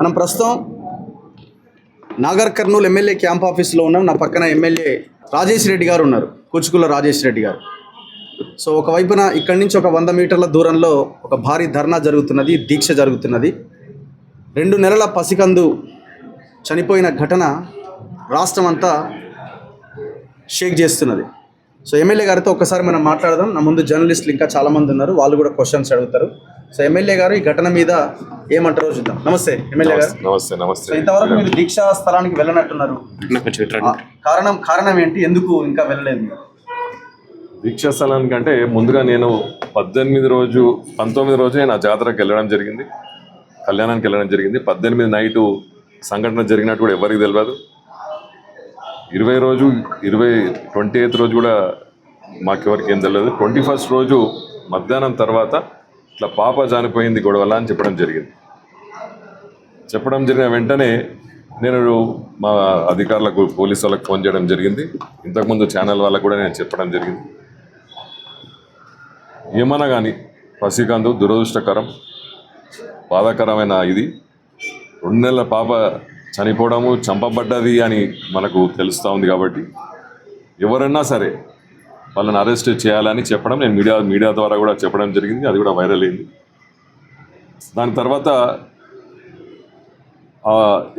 మనం ప్రస్తుతం Nagar Kurnool MLA camp ఆఫీస్లో ఉన్నాం. నా పక్కన ఎమ్మెల్యే రాజేష్ రెడ్డి గారు ఉన్నారు, కూచుకుల రాజేష్ రెడ్డి గారు. సో ఒకవైపున ఇక్కడి నుంచి ఒక 100 మీటర్ల దూరంలో ఒక భారీ ధర్నా జరుగుతున్నది, దీక్ష జరుగుతున్నది. 2 నెలల పసికందు చనిపోయిన ఘటన రాష్ట్రం అంతా షేక్ చేస్తున్నది. సో ఎమ్మెల్యే గారితో ఒక్కసారి మనం మాట్లాడదాం. నా ముందు జర్నలిస్టులు ఇంకా చాలామంది ఉన్నారు, వాళ్ళు కూడా క్వశ్చన్స్ అడుగుతారు. సో ఎమ్మెల్యే గారు ఈ ఘటన మీద ఏమంటారో చూద్దాం. నమస్తే ఎమ్మెల్యే గారు. నమస్తే. నమస్తే. సో ఇంతవరకు మీరు దీక్షా స్థలానికి వెళ్ళనట్టున్నారు, కారణం ఏంటి, ఎందుకు ఇంకా వెళ్ళలేదు? దీక్షా స్థలానికి అంటే ముందుగా నేను 19 రోజే నా జాతరకు వెళ్ళడం జరిగింది, కళ్యాణానికి వెళ్ళడం జరిగింది. 18 నైటు సంఘటన జరిగినట్టు కూడా ఎవరికి తెలియదు. 28 రోజు కూడా మాకెవరికి ఏం తెలియదు. 21st రోజు మధ్యాహ్నం తర్వాత ఇట్లా పాప చనిపోయింది గొడవల అని చెప్పడం జరిగిన వెంటనే నేను మా అధికారులకు, పోలీసు వాళ్ళకి ఫోన్ చేయడం జరిగింది. ఇంతకుముందు ఛానల్ వాళ్ళకు కూడా నేను చెప్పడం జరిగింది. ఏమన్నా కానీ పసికందు దురదృష్టకరం, బాధాకరమైన ఇది. 2 నెలల పాప చనిపోవడము, చంపబడ్డది అని మనకు తెలుస్తూ ఉంది. కాబట్టి ఎవరన్నా సరే వాళ్ళని అరెస్ట్ చేయాలని చెప్పడం నేను మీడియా ద్వారా కూడా చెప్పడం జరిగింది. అది కూడా వైరల్ అయింది. దాని తర్వాత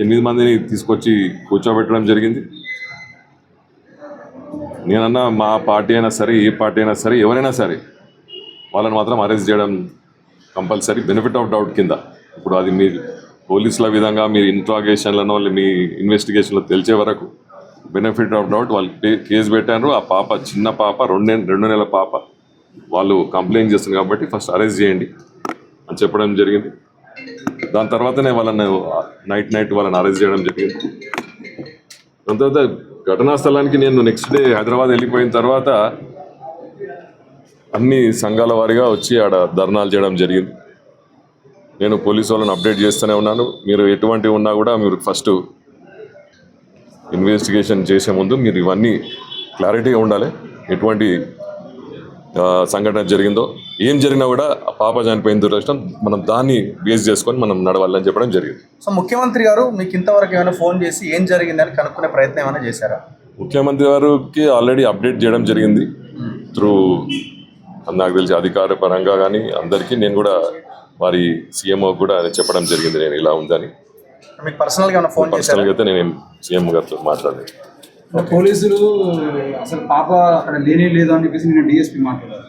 8 మందిని తీసుకొచ్చి కూర్చోబెట్టడం జరిగింది. నేనన్నా మా పార్టీ అయినా సరే, ఏ పార్టీ అయినా సరే, ఎవరైనా సరే వాళ్ళని మాత్రం అరెస్ట్ చేయడం కంపల్సరీ, బెనిఫిట్ ఆఫ్ డౌట్ కింద. ఇప్పుడు అది మీ పోలీసుల విధంగా మీరు ఇంట్రాగేషన్లను మీ ఇన్వెస్టిగేషన్లో తెలిసే వరకు బెనిఫిట్ ఆఫ్ డౌట్ వాళ్ళు కేసు పెట్టారు. ఆ పాప చిన్న పాప, 2 నెలల పాప, వాళ్ళు కంప్లైంట్ చేస్తున్నారు కాబట్టి ఫస్ట్ అరెస్ట్ చేయండి అని చెప్పడం జరిగింది. దాని తర్వాతనే వాళ్ళని నైట్ వాళ్ళని అరెస్ట్ చేయడం జరిగింది. దాని తర్వాత ఘటనా స్థలానికి నేను నెక్స్ట్ డే హైదరాబాద్ వెళ్ళిపోయిన తర్వాత అన్ని సంఘాల వారీగా వచ్చి ఆడ ధర్నాలు చేయడం జరిగింది. నేను పోలీసు వాళ్ళని అప్డేట్ చేస్తూనే ఉన్నాను. మీరు ఎటువంటివి ఉన్నా కూడా మీరు ఫస్ట్ ఇన్వెస్టిగేషన్ చేసే ముందు మీరు ఇవన్నీ క్లారిటీగా ఉండాలి. ఎటువంటి సంఘటన జరిగిందో, ఏం జరిగినా కూడా పాప చనిపోయిన దురదృష్టం, మనం దాన్ని బేస్ చేసుకొని మనం నడవాలని చెప్పడం జరిగింది. సో ముఖ్యమంత్రి గారు మీకు ఇంతవరకు ఏమైనా ఫోన్ చేసి ఏం జరిగిందని కనుక్కునే ప్రయత్నం ఏమైనా చేశారా? ముఖ్యమంత్రి గారికి ఆల్రెడీ అప్డేట్ చేయడం జరిగింది త్రూ, నాకు తెలిసి అధికార పరంగా కానీ అందరికీ. నేను కూడా వారి సీఎంఓ కూడా చెప్పడం జరిగింది నేను ఇలా ఉందని. పర్సనల్గా అయితే నేను సీఎం గారితో మాట్లాడలేదు. పోలీసులు అసలు పాప అక్కడ లేదు అని చెప్పేసి నేను డిఎస్పీ మాట్లాడారు.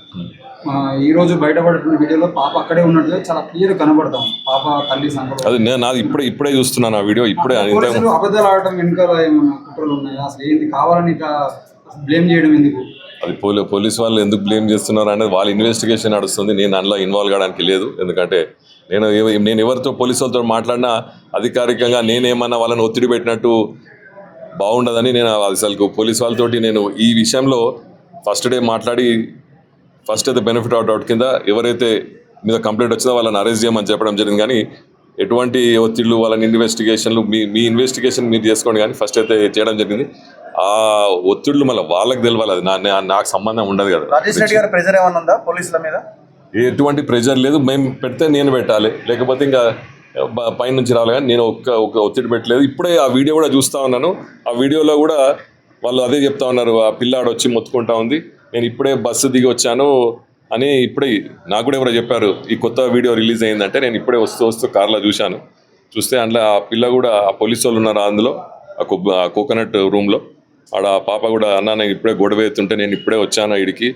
ఈరోజు బయటపడుతున్న వీడియోలో పాప అక్కడే ఉన్నట్టుగా చాలా క్లియర్ కనబడతాం. పాప తల్లి సంఘటన అది నాది ఇప్పుడే చూస్తున్నాను ఆ వీడియో. ఇప్పుడే అబద్ధాలు ఆడటం వెనుకాల ఏమైనా కుట్రలు ఉన్నాయా? అసలు ఏంటి, కావాలని ఇట్లా బ్లేమ్ చేయడం ఎందుకు? అది పోలీసు వాళ్ళు ఎందుకు బ్లేమ్ చేస్తున్నారు అనేది వాళ్ళ ఇన్వెస్టిగేషన్ నడుస్తుంది. నేను అందులో ఇన్వాల్వ్ కావడానికి లేదు. ఎందుకంటే నేను ఎవరితో పోలీసు వాళ్ళతో మాట్లాడినా అధికారికంగా నేనేమన్నా వాళ్ళని ఒత్తిడి పెట్టినట్టు బాగుండదని నేను అసలు పోలీసు వాళ్ళతోటి నేను ఈ విషయంలో ఫస్ట్ డే మాట్లాడి ఫస్ట్ అయితే బెనిఫిట్ ఆఫ్ డౌట్ కింద ఎవరైతే మీద కంప్లైంట్ వచ్చిందో వాళ్ళని అరెస్ట్ చేయమని చెప్పడం జరిగింది. కానీ ఎటువంటి ఒత్తిళ్ళు, వాళ్ళని ఇన్వెస్టిగేషన్లు మీ ఇన్వెస్టిగేషన్ మీరు చేసుకోండి కానీ ఫస్ట్ అయితే చేయడం జరిగింది. ఆ ఒత్తిళ్ళు మళ్ళీ వాళ్ళకి తెలియాలి, అది నాకు సంబంధం ఉండదు కదా. రాజేష్ రెడ్డి గారి ప్రెజర్ ఏమన్నా ఉందా పోలీసుల మీద? ఎటువంటి ప్రెజర్ లేదు. మేము పెడితే నేను పెట్టాలి, లేకపోతే ఇంకా పైనుంచి రావాలి. కానీ నేను ఒక ఒత్తిడి పెట్టలేదు. ఇప్పుడే ఆ వీడియో కూడా చూస్తూ ఉన్నాను. ఆ వీడియోలో కూడా వాళ్ళు అదే చెప్తా ఉన్నారు, ఆ పిల్లాడు వచ్చి మొత్తుకుంటా ఉంది, నేను ఇప్పుడే బస్సు దిగి వచ్చాను అని. ఇప్పుడే నాకు కూడా ఎవరో చెప్పారు ఈ కొత్త వీడియో రిలీజ్ అయిందంటే. నేను ఇప్పుడే వస్తూ కార్లో చూస్తే అందులో ఆ పిల్ల కూడా, ఆ పోలీసు వాళ్ళు ఉన్నారు అందులో, ఆ కోకోనట్ రూమ్లో. ఆడ ఆ పాప కూడా, అన్న నేను ఇప్పుడే గొడవ ఎత్తుంటే నేను ఇప్పుడే వచ్చాను ఇడికి,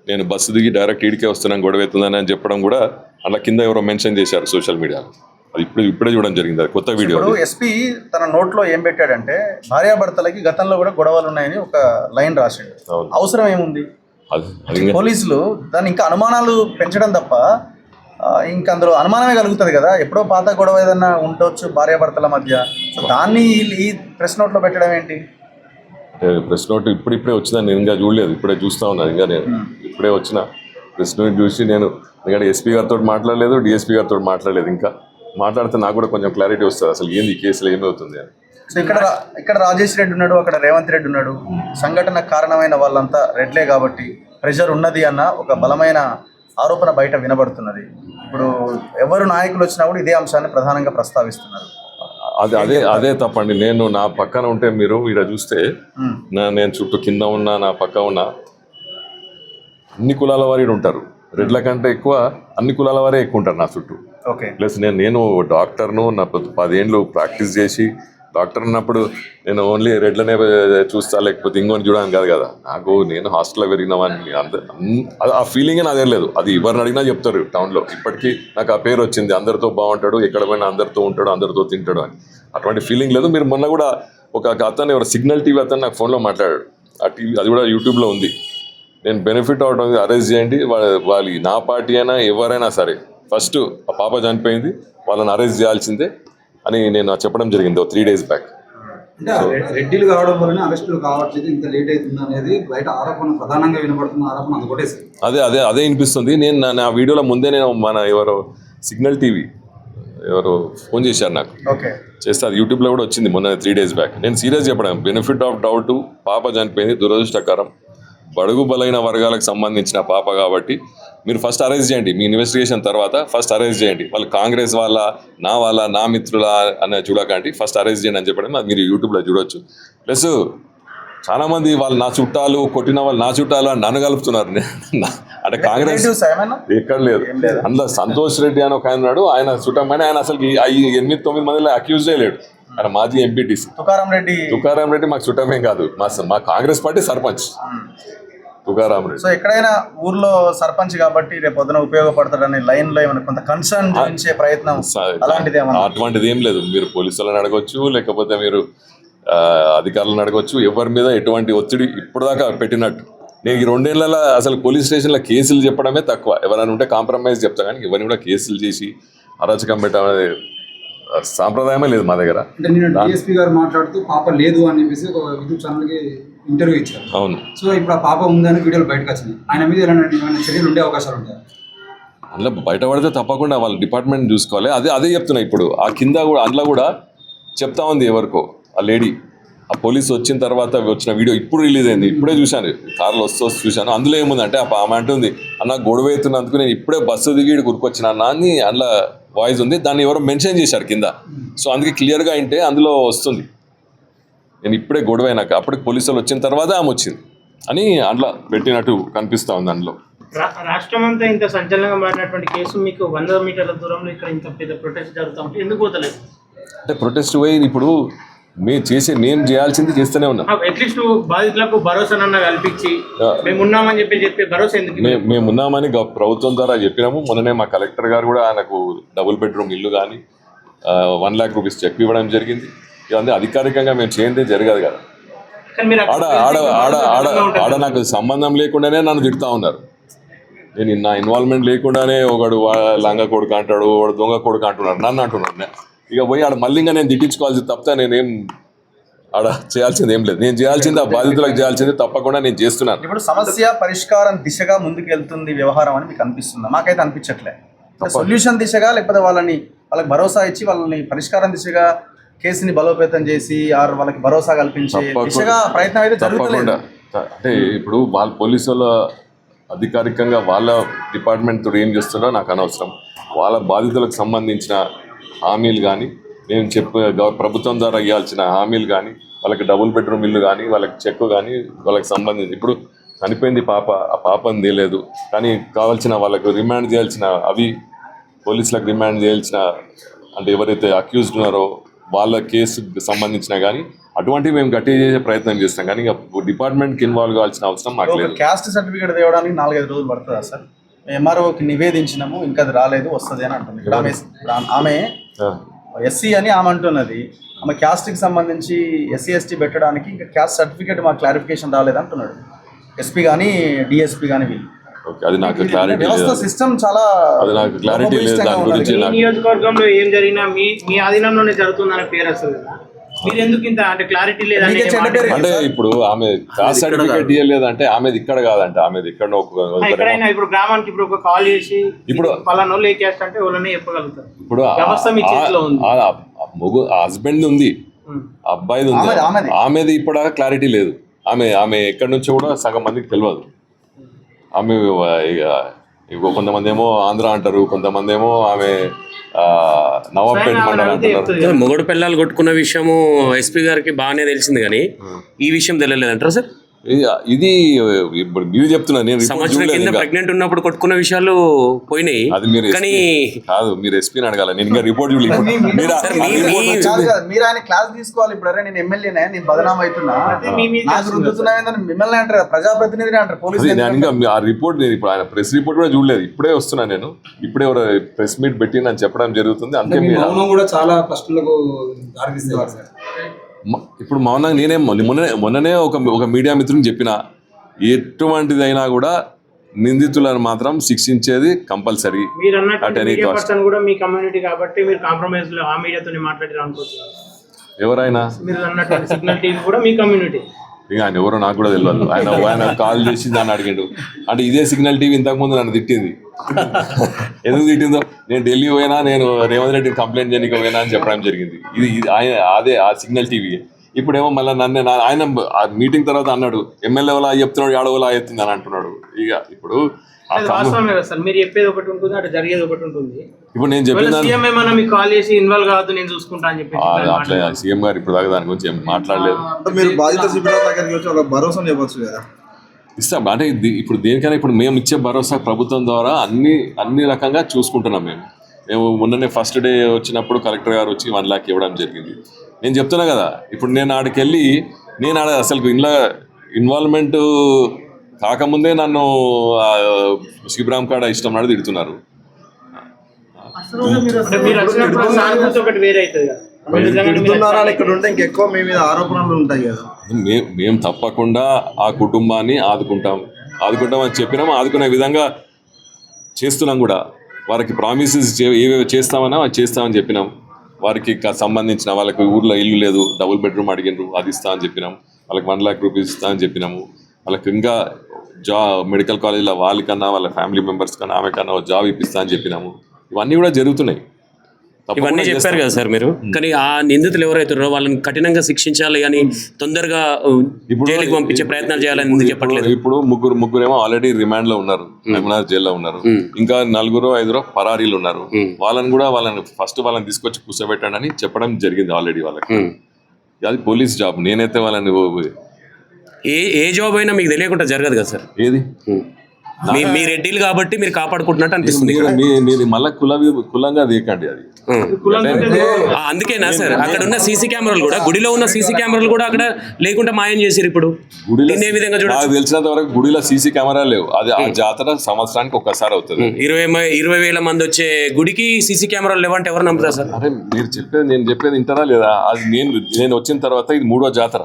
నేను బస్సు దిగి డైరెక్ట్ ఇడికే వస్తున్నాను, గొడవ ఎత్తుందని అని చెప్పడం కూడా అలా కింద ఎవరో మెన్షన్ చేశారు సోషల్ మీడియాలో. అది ఇప్పుడే చూడడం జరిగింది, అది కొత్త వీడియో. ఎస్పీ తన నోట్లో ఏం పెట్టాడంటే భార్యాభర్తలకి గతంలో కూడా గొడవలు ఉన్నాయని ఒక లైన్ రాశాడు. అవసరం ఏముంది? పోలీసులు దాన్ని ఇంకా అనుమానాలు పెంచడం తప్ప ఇంకా అందులో అనుమానమే కలుగుతుంది కదా. ఎప్పుడో పాత గొడవ ఏదన్నా ఉండొచ్చు భార్యాభర్తల మధ్య, దాన్ని ఈ ప్రెస్ నోట్లో పెట్టడం ఏంటి? ప్రెస్ నోట్ ఇప్పుడే వచ్చిందని నేను ఇంకా చూడలేదు, ఇప్పుడే చూస్తూ ఉన్నాను. ఇంకా నేను ఇప్పుడే వచ్చిన ప్రెస్ నోట్ చూసి నేను ఎందుకంటే ఎస్పీ గారితో మాట్లాడలేదు, డిఎస్పీ గారితో మాట్లాడలేదు. ఇంకా మాట్లాడితే నాకు కూడా కొంచెం క్లారిటీ వస్తుంది అసలు ఏంది ఈ కేసులో ఏమవుతుంది అని. సో ఇక్కడ రాజేష్ రెడ్డి ఉన్నాడు, అక్కడ రేవంత్ రెడ్డి ఉన్నాడు. సంఘటన కారణమైన వాళ్ళంతా రెడ్లే కాబట్టి ప్రెషర్ ఉన్నది అన్న ఒక బలమైన ఆరోపణ బయట వినబడుతున్నది. ఇప్పుడు ఎవరు నాయకులు వచ్చినా కూడా ఇదే అంశాన్ని ప్రధానంగా ప్రస్తావిస్తున్నారు. అదే తప్పండి. నేను నా పక్కన ఉంటే మీరు ఇక్కడ చూస్తే నేను చుట్టూ కింద ఉన్నా నా పక్క ఉన్నా అన్ని కులాల వారు ఉంటారు. రెడ్ల కంటే ఎక్కువ అన్ని కులాల వారే ఎక్కువ ఉంటారు నా చుట్టూ. ఓకే. ప్లస్ నేను డాక్టర్ను, నా 10 ఏళ్ళు ప్రాక్టీస్ చేసి డాక్టర్ అన్నప్పుడు నేను ఓన్లీ రెడ్లనే చూస్తా లేకపోతే ఇంకొని చూడడానికి కాదు కదా. నేను హాస్టల్లో పెరిగినవాడిని. ఆ ఫీలింగే నాదే లేదు. అది ఎవరిని అడిగినా చెప్తారు టౌన్లో. ఇప్పటికీ నాకు ఆ పేరు వచ్చింది, అందరితో బాగుంటాడు, ఎక్కడ పోయినా అందరితో ఉంటాడు, అందరితో తింటాడు అని. అటువంటి ఫీలింగ్ లేదు. మీరు మొన్న కూడా ఒక అతను ఎవరు సిగ్నల్ టీవీ అతను నాకు ఫోన్లో మాట్లాడాడు. ఆ టీవీ అది కూడా యూట్యూబ్లో ఉంది. నేను బెనిఫిట్ అవడం అరెస్ట్ చేయండి, వాళ్ళు నా పార్టీ అయినా ఎవరైనా సరే ఫస్ట్ ఆ పాప చనిపోయింది, వాళ్ళని అరెస్ట్ చేయాల్సిందే అని నేను చెప్పడం జరిగింది 3 days బ్యాక్. అంటే రెడ్డిలు కావడం వలన అరెస్టులు కావట్లేదు, ఇంత లేట్ అవుతుంది అనేది బయట ఆరోపణ, ప్రధానంగా వినబడుతున్న ఆరోపణ అది ఒకటే సార్. అదే వినిపిస్తుంది. నేను నా వీడియోలో ముందే నేను మన ఎవరో సిగ్నల్ టీవీ ఎవరో ఫోన్ చేశారు నాకు. ఓకే. చేస్తే అది యూట్యూబ్లో కూడా వచ్చింది మొన్న 3 days బ్యాక్. నేను సీరియస్ చెప్పడం, బెనిఫిట్ ఆఫ్ డౌట్, పాప చనిపోయింది, దురదృష్టకరం, బడుగు బలైన వర్గాలకు సంబంధించిన పాప కాబట్టి మీరు ఫస్ట్ అరెస్ట్ చేయండి. మీ ఇన్వెస్టిగేషన్ తర్వాత ఫస్ట్ అరెస్ట్ చేయండి. వాళ్ళు కాంగ్రెస్ వాళ్ళ, నా మిత్రుల అని చూడకండి, ఫస్ట్ అరెస్ట్ చేయండి అని చెప్పడం అది మీరు యూట్యూబ్లో చూడొచ్చు. ప్లస్ చాలామంది వాళ్ళు నా చుట్టాలు, కొట్టిన వాళ్ళు నా చుట్టాలు అని నన్ను కలుపుతున్నారు. అంటే కాంగ్రెస్ ఎక్కడ లేదు. అందులో సంతోష్ రెడ్డి అని ఒక ఆయన ఉన్నాడు, ఆయన చుట్టమని ఆయన అసలు 8-9 మందిలో అక్యూజ్ చేయలేడు. ఆయన మాజీ ఎంపీటీసీ తుకారాం రెడ్డి మాకు చుట్టమేం కాదు, మా కాంగ్రెస్ పార్టీ సర్పంచ్ తుకారాం రెడ్డి. సో ఎక్కడైనా ఊర్లో సర్పంచ్ కాబట్టి రేపు పొద్దున ఉపయోగపడతాడనే లైన్ లో ఏమైనా కొంత కన్సర్న్ చూపించే ప్రయత్నం అటువంటిది ఏం లేదు. మీరు పోలీసులను అడగొచ్చు, లేకపోతే మీరు అధికారులను అడగొచ్చు. ఎవరి మీద ఎటువంటి ఒత్తిడి ఇప్పుడు దాకా పెట్టినట్టు నేను ఈ 2 ఏళ్లలో అసలు పోలీస్ స్టేషన్లో కేసులు చెప్పడమే తక్కువ. ఎవరైనా ఉంటే కాంప్రమైజ్ చెప్తా, కానీ ఎవరిని కూడా కేసులు చేసి అరాచకం పెట్టడం అనేది సాంప్రదాయమే లేదు మా దగ్గర. అంటే నేను డిఎస్పీ గారు మాట్లాడుతూ పాప లేదు అని చెప్పేసి ఒక యూట్యూబ్ ఛానల్కి ఇంటర్వ్యూ ఇచ్చారు. అవును. సో ఇప్పుడు ఆ పాప ఉందని వీడియోలు బయటకు వచ్చినాయి. ఆయన మీద ఏమైనా చర్యలు ఉండే అవకాశాలు ఉంటాయి? అందులో బయటపడితే తప్పకుండా వాళ్ళ డిపార్ట్మెంట్ చూసుకోవాలి. అదే చెప్తున్నా. ఇప్పుడు ఆ కింద కూడా అందులో కూడా చెప్తా ఉంది ఎవరికో ఆ లేడీ. ఆ పోలీసు వచ్చిన తర్వాత వచ్చిన వీడియో ఇప్పుడు రిలీజ్ అయింది, ఇప్పుడే చూశాను, కార్లో వస్తూ చూశాను. అందులో ఏముందంటే ఆమె అంటుంది, అన్న గొడవ అవుతున్నందుకు నేను ఇప్పుడే బస్సు దిగి గురికొచ్చిన అన్న అని అందులో వాయిస్ ఉంది. దాన్ని ఎవరో మెన్షన్ చేశారు కింద. సో అందుకే క్లియర్గా అంటే అందులో వస్తుంది, నేను ఇప్పుడే గొడవ అయినాక అప్పటికి పోలీసులు వచ్చిన తర్వాత ఆమె వచ్చింది అని అందులో పెట్టినట్టు కనిపిస్తూ ఉంది. అందులో రాష్ట్రం అంతా ఇంత సంచలనంగా మారినటువంటి కేసు మీకు 100 మీటర్ల దూరంలో ఇక్కడ ఇంత పెద్ద ప్రొటెస్ట్ జరుగుతూ ఉంటే ఎందుకు పోతలేదు? అంటే ప్రొటెస్ట్ పోయి ఇప్పుడు మేము చేయాల్సింది చేస్తూనే ఉన్నాం. అట్లీస్ట్ బాధితులకు భరోసానన్నా కల్పించి మేము ఉన్నామని చెప్పి భరోసా ఎందుకు? మేము ఉన్నామని ప్రభుత్వం ద్వారా చెప్పినాము. మొన్ననే మా కలెక్టర్ గారు కూడా ఆయనకు డబుల్ బెడ్రూమ్ ఇల్లు కానీ 1 lakh rupees చెక్ ఇవ్వడం జరిగింది. ఇవన్నీ అధికారికంగా మేము చేయండి జరగదు కదా. ఆడ నాకు సంబంధం లేకుండానే నన్ను తిడుతూ ఉన్నారు. నేను నా ఇన్వాల్వ్మెంట్ లేకుండానే ఒకడు లంగ కొడుకు అంటాడు, వాడు దొంగ కొడుకు అంటున్నాడు, నన్ను అంటున్నాడు. ఇక పోయి ఆడ మళ్ళీ ఇంకా నేను తిట్టించుకోవాల్సి తప్పితే నేనేం ఆడ చేయాల్సింది ఏం లేదు. నేను చేయాల్సింది ఆ బాధితులకు చేయాల్సింది తప్పకుండా నేను చేస్తున్నాను. ఇప్పుడు సమస్య పరిష్కారం దిశగా ముందుకు వెళ్తుంది వ్యవహారం అని మీకు అనిపిస్తుందా? మాకైతే అనిపించట్లే. సొల్యూషన్ దిశగా, లేకపోతే వాళ్ళకి భరోసా ఇచ్చి వాళ్ళని పరిష్కారం దిశగా కేసుని బలోపేతం చేసి వాళ్ళకి భరోసా కల్పించే దిశగా ప్రయత్నం అయితే జరుగుతుంది. అంటే ఇప్పుడు వాళ్ళ పోలీసుల అధికారికంగా వాళ్ళ డిపార్ట్మెంట్ తోడు ఏం చేస్తున్నారో నాకు అనవసరం. వాళ్ళ బాధితులకు సంబంధించిన హామీలు కానీ, నేను ప్రభుత్వం ద్వారా ఇవ్వాల్సిన హామీలు కానీ, వాళ్ళకి డబుల్ బెడ్రూమ్ ఇల్లు కానీ, వాళ్ళకి చెక్ కానీ, వాళ్ళకి సంబంధించి ఇప్పుడు చనిపోయింది పాప, ఆ పాపని తెలియదు కానీ కావాల్సిన వాళ్ళకు రిమాండ్ చేయాల్సిన అవి పోలీసులకు రిమాండ్ చేయాల్సిన అంటే ఎవరైతే అక్యూజ్డ్ ఉన్నారో వాళ్ళ కేసుకు సంబంధించిన కానీ అటువంటివి మేము గట్టి చేసే ప్రయత్నం చేస్తాం. కానీ ఇక డిపార్ట్మెంట్కి ఇన్వాల్వ్ కావాల్సిన అవసరం మాకు లేదు. క్యాస్ట్ సర్టిఫికేట్ తేవడానికి 4-5 రోజులు పడుతుందా సార్? ఎంఆర్ఓకి నివేదించినాము, ఇంకా అది రాలేదు, వస్తుంది అని అంటుంది. ఇప్పుడు ఆమె ఎస్సీ అని ఆమె అంటున్నది. ఆమె క్యాస్ట్కి సంబంధించి SC ST పెట్టడానికి ఇంకా క్యాస్ట్ సర్టిఫికేట్ మాకు క్లారిఫికేషన్ రాలేదు అంటున్నాడు ఎస్పీ కానీ డిఎస్పీ కానీ. వీళ్ళు అది నాకు క్లారిటీ లేదు. సిస్టమ్ చాలా అది నాకు క్లారిటీ లేదు దాని గురించి. నియోజకవర్గంలో ఏం జరిగినా మీ ఆధీనంలోనే జరుగుతుందనే పేరు వస్తుంది. మీరు ఎందుకు ఇంత అంటే క్లారిటీ లేదంటే? అంటే ఇప్పుడు ఆమె కాస్ట్ సర్టిఫికేట్ ఇవ్వలేదంటే ఆమెది ఇక్కడ కాదంటే ఆమెది ఇక్కడ ఎక్కడైనా. ఇప్పుడు గ్రామానికి ఇప్పుడు ఒక కాల్ చేసి ఇప్పుడు పలానా వాళ్ళు ఏ క్యాస్ట్ అంటే వాళ్ళని చెప్పగలుగుతారు. ఇప్పుడు వ్యవస్థ మీ చేతిలో ఉంది. హస్బెండ్ ఉంది, అబ్బాయిది ఉంది, ఆమెది ఇప్పుడు క్లారిటీ లేదు. ఆమె ఎక్కడి నుంచో కూడా సగం మందికి తెలియదు. ఆమె కొంతమంది ఏమో ఆంధ్ర అంటారు, కొంతమంది ఏమో ఆమె నవాబ్పేట మండలం అంటున్నారు. మొగడు పిల్లలు కొట్టుకున్న విషయము ఎస్పీ గారికి బాగానే తెలిసింది కానీ ఈ విషయం తెలియలేదంటారా సార్? ఇది ఇప్పుడు మీరు చెప్తున్నా, నేను report సంవత్సరం చూడలేదు కింద ఇంకా. ప్రెగ్నెంట్ ఉన్నప్పుడు కొట్టుకున్న విషయాలు పోయినాయి. అది మీరు కానీ కాదు, మీరు ఎస్పీని అడగాలి. నేను ఇంకా రిపోర్ట్ చూడలేదు. మీరు ఆ- సార్, ఆ మీ- report మీ- వచ్చింది. మీరు ఆయన క్లాస్ తీసుకోవాలి. ఇప్పుడు అరే నేను ఎమ్మెల్యేనే, నేను బదనాం అవుతున్నా, మీ మీద నాకు రుద్దుతున్నాయని మిమ్మల్ని అంటారు, ప్రజాప్రతినిధిని అంటారు, అది పోలీసులు నేను ఇంకా ఆ రిపోర్ట్, నేను ఇప్పుడు ఆయన ప్రెస్ రిపోర్ట్ కూడా చూడలేదు. ఇప్పుడే వస్తున్నా నేను. ఇప్పుడే ఎవరో ప్రెస్ మీట్ పెట్టి నన్ను చెప్పడం జరుగుతుంది. అంతే. మీ మీరు మౌనం కూడా చాలా ప్రశ్నలకు దారితీసేవారు సార్. ఇప్పుడు మౌనంగా నేనే మొన్ననే ఒక మీడియా మిత్రుని చెప్పిన, ఎటువంటిదైనా కూడా నిందితులను మాత్రం శిక్షించేది కంపల్సరీ. మీరు At అన్నట్టు any మీడియా cost. పర్సన్ కూడా మీ కమ్యూనిటీ కాబట్టి మీరు కాంప్రమైజ్ లో ఆ మీడియాతో మాట్లాడారు అనుకోవచ్చు. ఎవరైనా మీరు అన్నట్టు సిగ్నల్ టీవీ కూడా మీ కమ్యూనిటీ. ఇక ఆయన ఎవరో నాకు కూడా తెలియదు. ఆయన కాల్ చేసి దాన్ని అడిగాడు. అంటే ఇదే సిగ్నల్ టీవీ ఇంతకుముందు నన్ను తిట్టింది. ఎందుకు తిట్టిందో, నేను ఢిల్లీ పోయినా, నేను రేవంత్ రెడ్డిని కంప్లైంట్ చేయడానికి పోయినా అని చెప్పడం జరిగింది. ఇది ఆయన అదే ఆ సిగ్నల్ టీవీ. ఇప్పుడేమో మళ్ళీ ఆయన ఆ మీటింగ్ తర్వాత అన్నాడు, ఎమ్మెల్యే వాళ్ళ చెప్తున్నాడు, ఏడవలా చెప్తుంది అని అంటున్నాడు. ఇక ఇప్పుడు వాస్తవమే కదా సార్, మీరు చెప్పేది ఒకటి ఉంటుంది, అటు జరిగేది ఒకటి ఉంటుంది. ఇప్పుడు నేను చెప్పిన సీఎం ఏమన్నా మీకు కాల్ చేసి ఇన్వాల్వ్ కావద్దు, నేను చూసుకుంటా అని చెప్పి అట్లా సీఎం గారు ఇప్పుడు దాకా దాని గురించి ఏం మాట్లాడలేదు. మీరు బాధిత శిబిరాల దగ్గరికి వచ్చి ఒక భరోసా చెప్పొచ్చు కదా. ఇస్తాం. అంటే ఇప్పుడు దేనికైనా ఇప్పుడు మేము ఇచ్చే భరోసా ప్రభుత్వం ద్వారా అన్ని రకంగా చూసుకుంటున్నాం. మేము మొన్ననే ఫస్ట్ డే వచ్చినప్పుడు కలెక్టర్ గారు వచ్చి 1 lakh ఇవ్వడం జరిగింది. నేను చెప్తున్నా కదా, ఇప్పుడు నేను ఆడికి వెళ్ళి అసలు ఇంట్లో ఇన్వాల్వ్మెంట్ కాకముందే నన్ను శిబిరాం కాడ ఇష్టం నాడు తిడుతున్నారు. అంటే మీరు వచ్చినప్పుడు సానుభూతి ఒకటి వేరే అవుతుంది కదా. తిడుతున్నారా అని ఇక్కడ ఉంటే ఇంకెక్కువ మీ మీద ఆరోపణలు ఉంటాయి కదా. మేము తప్పకుండా ఆ కుటుంబాన్ని ఆదుకుంటామని చెప్పినాము. ఆదుకునే విధంగా చేస్తున్నాం కూడా. వారికి ప్రామిసెస్ ఏవేవి చేస్తామన్నా అది చేస్తామని చెప్పినాం. వారికి సంబంధించిన వాళ్ళకి ఊర్లో ఇల్లు లేదు, డబుల్ బెడ్రూమ్ అడిగినారు, అది ఇస్తామని చెప్పినాం. వాళ్ళకి 1 lakh రూపీస్ ఇస్తామని చెప్పినాము. వాళ్ళకి ఇంకా మెడికల్ కాలేజ్లో వాళ్ళకన్నా వాళ్ళ ఫ్యామిలీ మెంబర్స్ కన్నా ఆమె కన్నా జాబ్ ఇప్పిస్తా అని చెప్పినాము. ఇవన్నీ కూడా జరుగుతున్నాయి. ఇవన్నీ చెప్పారు కదా సార్ మీరు. కానీ ఆ నిందితులు ఎవరైతున్నారో వాళ్ళని కఠినంగా శిక్షించాలి అని తొందరగా జైలుకి పంపించే ప్రయత్నాలు చేయాలని ఎందుకు చెప్పట్లేదు? ఇప్పుడు ముగ్గురేమో ఆల్రెడీ రిమాండ్ లో ఉన్నారు, మహబూబ్నగర్ జైల్లో ఉన్నారు. ఇంకా 4-5 పరారీలు ఉన్నారు. వాళ్ళని ఫస్ట్ తీసుకొచ్చి కూర్చోబెట్టండి అని చెప్పడం జరిగింది ఆల్రెడీ వాళ్ళకి. అది పోలీస్ జాబ్. నేనైతే వాళ్ళని ఏ జాబ్ అయినా మీకు తెలియకుండా జరగదు కదా సార్. ఏది మీ రెడ్డిలు కాబట్టి మీరు కాపాడుకుంటున్నట్టు అనిపిస్తుంది. మీరు మళ్ళీ కులంగా తీయకండి. అది అందుకేనా సార్ అక్కడ ఉన్న సీసీ కెమెరాలు కూడా, గుడిలో ఉన్న సీసీ కెమెరాలు కూడా అక్కడ లేకుండా మాయం చేశారు. ఇప్పుడు ఏ విధంగా చూడాలి? నాకు తెలిసినంత వరకు గుడిలో సీసీ కెమెరాలు లేవు. అది ఆ జాతర సంవత్సరానికి ఒక్కసారి అవుతుంది. 20,000 మంది వచ్చే గుడికి సీసీ కెమెరాలు లేవంటే ఎవరు నమ్ముతారు సార్? అరే నేను చెప్పేది వింటారా లేదా? అది నేను వచ్చిన తర్వాత ఇది 3వ జాతర.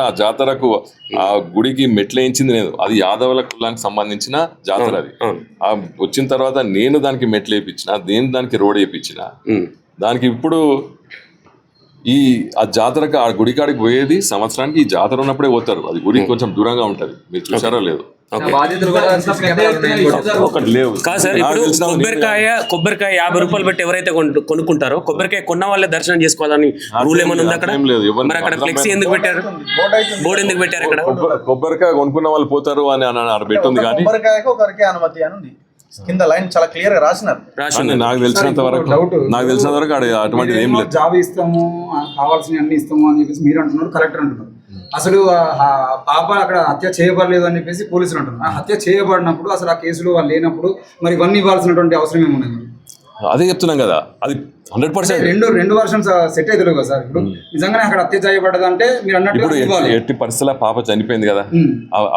ఆ జాతరకు ఆ గుడికి మెట్లేయించింది నేను. అది యాదవుల కులానికి సంబంధించిన జాతర. అది ఆ వచ్చిన తర్వాత నేను దానికి మెట్లు వేయించిన, దానికి రోడ్ వేయించిన. దానికి ఇప్పుడు ఆ జాతరకు ఆ గుడికాడికి పోయేది సంవత్సరానికి. ఈ జాతర ఉన్నప్పుడే పోతారు. అది గుడికి కొంచెం దూరంగా ఉంటది. మీరు చూసారో లేదు? ఒకటి లేవు కాదు సార్. ఇప్పుడు కొబ్బరికాయ 50 రూపాయలు పెట్టి ఎవరైతే కొనుక్కుంటారో, కొబ్బరికాయ కొన్న వాళ్ళే దర్శనం చేసుకోవాలని రూల్ ఏమైనా ఉంది అక్కడ? మరి అక్కడ ఫ్లెక్సీ ఎందుకు పెట్టారు? బోర్డు ఎందుకు పెట్టారు అక్కడ? కొబ్బరికాయ కొనుక్కున్న వాళ్ళు పోతారు అని పెట్టింది. కానీ కొబ్బరికాయకు ఒకరికే అనుమతి అని ఉంది కింద లైన్ చాలా క్లియర్ గా రాసినారు. నాకు తెలిసినంత వరకు అటువంటిది ఏం లేదు. జాబ్ ఇస్తాము, కావాల్సిన అన్ని ఇస్తాము అని చెప్పేసి మీరు అంటున్నారు, కలెక్టర్ అంటున్నారు. అసలు పాప అక్కడ హత్య చేయబడలేదు అని చెప్పేసి పోలీసులు అంటున్నారు. ఆ హత్య చేయబడినప్పుడు అసలు ఆ కేసులు వాళ్ళు లేనప్పుడు మరి ఇవన్నీ ఇవ్వాల్సినటువంటి అవసరం ఏమున్నది? అదే చెప్తున్నాం కదా, అది 100% రెండు వర్షన్స్ సెట్ అయితే కదా సార్. ఇప్పుడు నిజంగానే అక్కడ హత్య చేయబడ్డది అంటే మీరు అన్నట్టు ఎట్టి పరిస్థితుల్లో పాప చనిపోయింది కదా,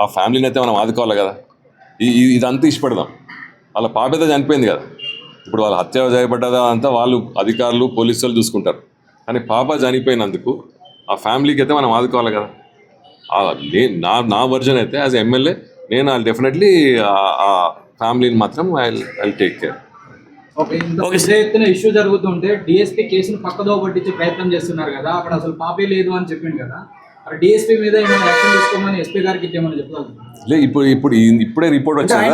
ఆ ఫ్యామిలీని అయితే మనం ఆదుకోవాలి కదా. ఇదంతా ఇష్టపడదాం. వాళ్ళ పాప అయితే చనిపోయింది కదా. ఇప్పుడు వాళ్ళ హత్య చేయబడ్డదా అంతా వాళ్ళు అధికారులు పోలీసులు చూసుకుంటారు. కానీ పాప చనిపోయినందుకు ఆ ఫ్యామిలీకి అయితే మనం ఆదుకోవాలి కదా. నా వర్జన్ అయితే యాజ్ ఎమ్మెల్యే నేను డెఫినెట్లీ ఆ ఫ్యామిలీని మాత్రం ఐ టేక్ కేర్. ఇష్యూ జరుగుతుంటే డిఎస్పీ కేసును పక్కదో పట్టించే ప్రయత్నం చేస్తున్నారు కదా, అక్కడ అసలు పాపే లేదు అని చెప్పింది కదా. డిఎస్పీ మీద ఏమైనా యాక్షన్ తీసుకోమని ఎస్పీ గారికి ఏమైనా చెప్పగలుగుతారు? ఇప్పుడే రిపోర్ట్ వచ్చింది.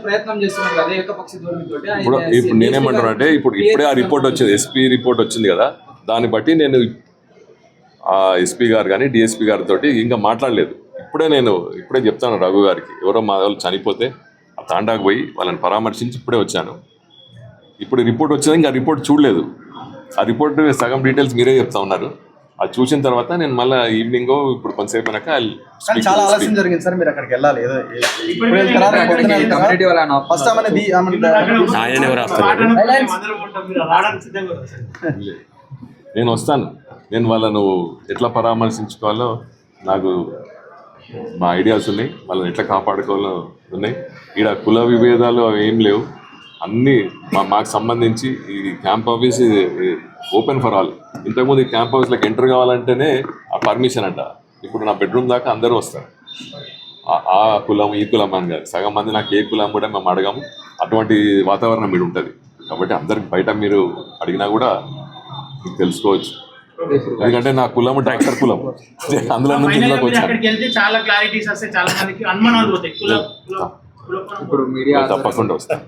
ప్రయత్నం చేస్తున్నారు కదా ఏకపక్ష ధోరణితోటి. ఇప్పుడు నేనేమంటున్నా అంటే ఇప్పుడే ఆ రిపోర్ట్ వచ్చింది, ఎస్పీ రిపోర్ట్ వచ్చింది కదా. దాన్ని బట్టి నేను ఆ ఎస్పీ గారు కానీ డిఎస్పీ గారితో ఇంకా మాట్లాడలేదు. ఇప్పుడే చెప్తాను రఘు గారికి, ఎవరో మా వాళ్ళు చనిపోతే తాండాకు పోయి వాళ్ళని పరామర్శించి ఇప్పుడే వచ్చాను. ఇప్పుడు రిపోర్ట్ వచ్చింది, ఇంకా రిపోర్ట్ చూడలేదు. ఆ రిపోర్ట్ సగం డీటెయిల్స్ మీరే చెప్తా ఉన్నారు. అది చూసిన తర్వాత నేను మళ్ళీ ఈవినింగ్ ఇప్పుడు కొంతసేపు అయినాక కానీ చాలా ఆలస్యం జరిగింది సార్, మీరు అక్కడికి వెళ్ళాలి. ఏదో ఇప్పుడు వెళ్తారా, రేపు పొద్దున వెళ్తారా? కమ్యూనిటీ వాళ్ళ ఫస్ట్ ఆమె ఆయన ఎవరు ఆపుతారు? నేను వస్తాను. నేను వాళ్ళను ఎట్లా పరామర్శించుకోవాలో నాకు మా ఐడియాస్ ఉన్నాయి, వాళ్ళని ఎట్లా కాపాడుకోవాలో ఉన్నాయి. ఈడ కుల విభేదాలు అవి ఏం లేవు. అన్నీ మాకు సంబంధించి ఈ camp office open for all. ఇంతకుముందు ఈ క్యాంప్ ఆఫీస్లోకి ఎంటర్ కావాలంటేనే ఆ పర్మిషన్ అంట. ఇప్పుడు నా బెడ్రూమ్ దాకా అందరూ వస్తారు. ఆ కులం ఈ కులం అని కాదు, సగం మంది నాకు ఏ కులం కూడా మేము అడగము. అటువంటి వాతావరణం మీరు ఉంటుంది కాబట్టి అందరికి బయట మీరు అడిగినా కూడా మీకు తెలుసుకోవచ్చు. ఎందుకంటే నా కులం డాక్టర్ కులం, అందులో నుంచి ఇంట్లోకి వచ్చాను. అక్కడికి వెళ్తే చాలా క్లారిటీస్ వస్తాయి, చాలా మందికి అనుమానాలు పోతాయి. ఇప్పుడు మీడియా తప్పకుండా వస్తాను.